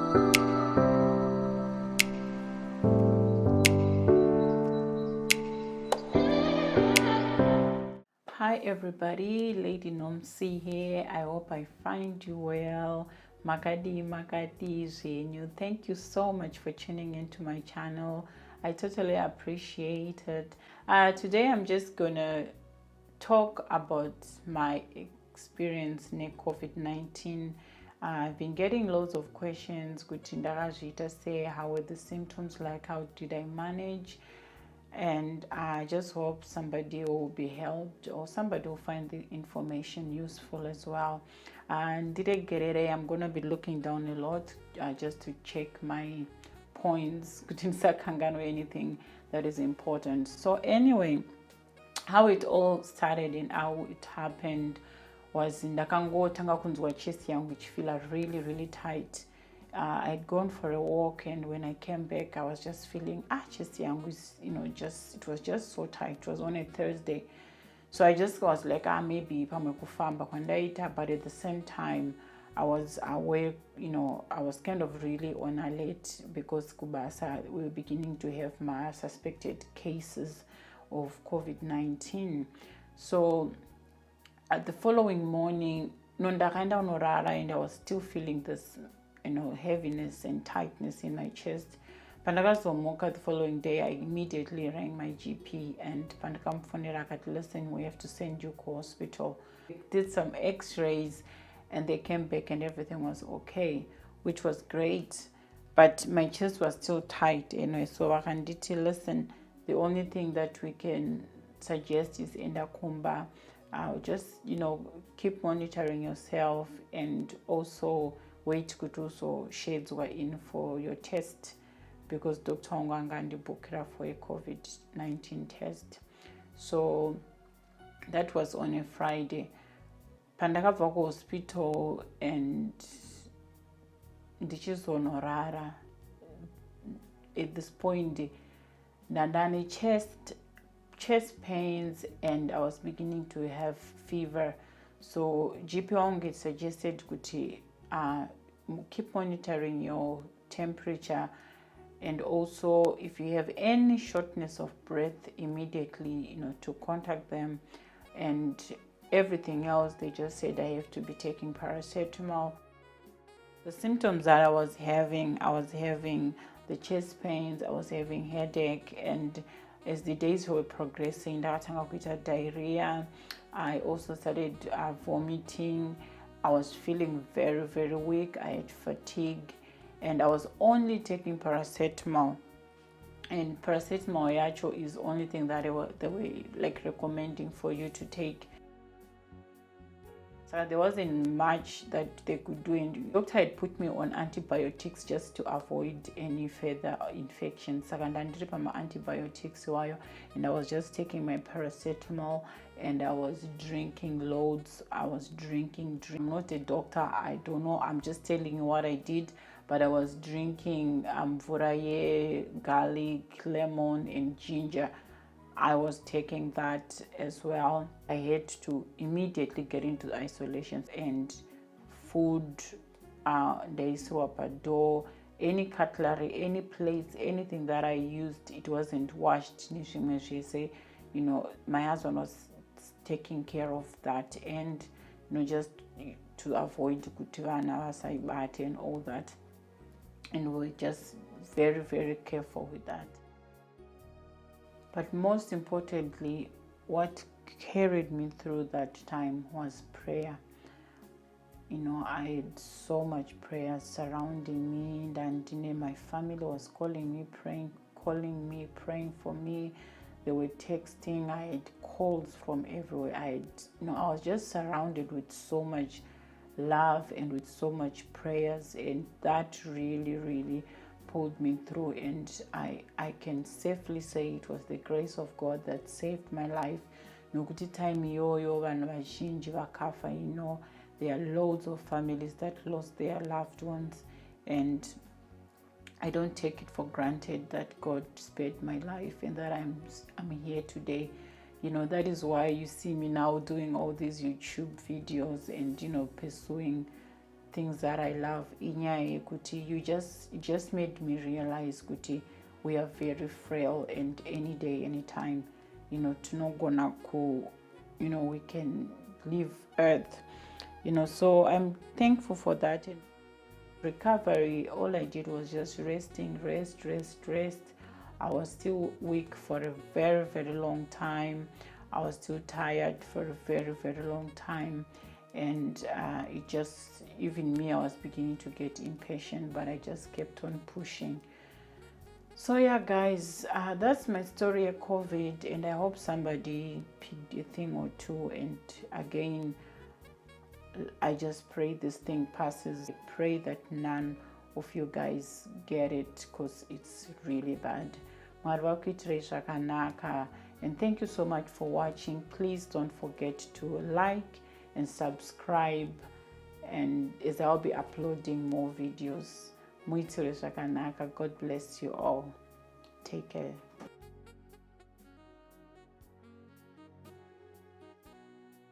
Hi everybody, Lady Nomsi here. I hope I find you well. Makadi Zhenyu. Thank you so much for tuning into my channel. I totally appreciate it. Today I'm just gonna talk about my experience in COVID-19. I've been getting loads of questions. Ndakarwara say, how were the symptoms like? How did I manage? And I just hope somebody will be helped or somebody will find the information useful as well. And I'm going to be looking down a lot just to check my points, or anything that is important. So anyway, how it all started and how it happened was ndakangotanga kunzwa chest yangu ichifeel really tight. I'd gone for a walk, and when I came back I was just feeling chest yangu is, it was just so tight. It was on a Thursday, so I just was like maybe pamwe kufamba kwandaita, but at the same time I was aware, I was kind of really on alert because kubasa we were beginning to have my suspected cases of COVID-19. So at the following morning, nondakaenda unorara, and I was still feeling this, heaviness and tightness in my chest. Pandakazomuka the following day, I immediately rang my GP, and pandakamfonera akati, listen, we have to send you to hospital. Did some x-rays and they came back and everything was okay, which was great, but my chest was still tight anyway. So vakanditi, listen, the only thing that we can suggest is Ndakarwara. Just keep monitoring yourself, and also wait to also shades were in for your test, because Dr. Ngangandi booked for a COVID-19 test. So that was on a Friday. Pandakabva hospital and ndichizonorara. At this point, ndandane chest pains, and I was beginning to have fever. So GP wangu suggested kuti keep monitoring your temperature, and also if you have any shortness of breath, immediately to contact them. And everything else, they just said I have to be taking paracetamol. The symptoms that I was having the chest pains, I was having headache, and as the days were progressing, diarrhea. I also started vomiting. I was feeling very weak. I had fatigue, and I was only taking paracetamol. And paracetamol actually is the only thing that they were like recommending for you to take. So there wasn't much that they could do, and the doctor had put me on antibiotics just to avoid any further infections. So I drip my antibiotics, and I was just taking my paracetamol, and I was drinking loads. I was drinking. I'm not a doctor. I don't know. I'm just telling you what I did. But I was drinking vuraye, garlic, lemon, and ginger. I was taking that as well. I had to immediately get into isolation, and food, they threw up a door, any cutlery, any plates, anything that I used, it wasn't washed. My husband was taking care of that, and just to avoid kutivana and all that. And we were just very careful with that. But most importantly, what carried me through that time was prayer. I had so much prayer surrounding me, and my family was calling me, praying for me. They were texting. I had calls from everywhere. I was just surrounded with so much love and with so much prayers, and that really pulled me through. And I can safely say it was the grace of God that saved my life. Nokuti time iyoyo vanhu vazhinji vakafa. There are loads of families that lost their loved ones, and I don't take it for granted that God spared my life and that I'm here today. That is why you see me now doing all these YouTube videos and pursuing things that I love inyaya kuti you just made me realize kuti we are very frail, and any day, anytime, tinogona ku, we can leave earth, so I'm thankful for that. And recovery, all I did was just rest. I was still weak for a very, very long time. I was still tired for a very, very long time. And it just, even me, I was beginning to get impatient, but I just kept on pushing. So yeah, guys, that's my story of COVID, and I hope somebody picked a thing or two. And again, I just pray this thing passes. I pray that none of you guys get it, because it's really bad. And thank you so much for watching. Please don't forget to like and subscribe, and as I'll be uploading more videos. God bless you all. Take care.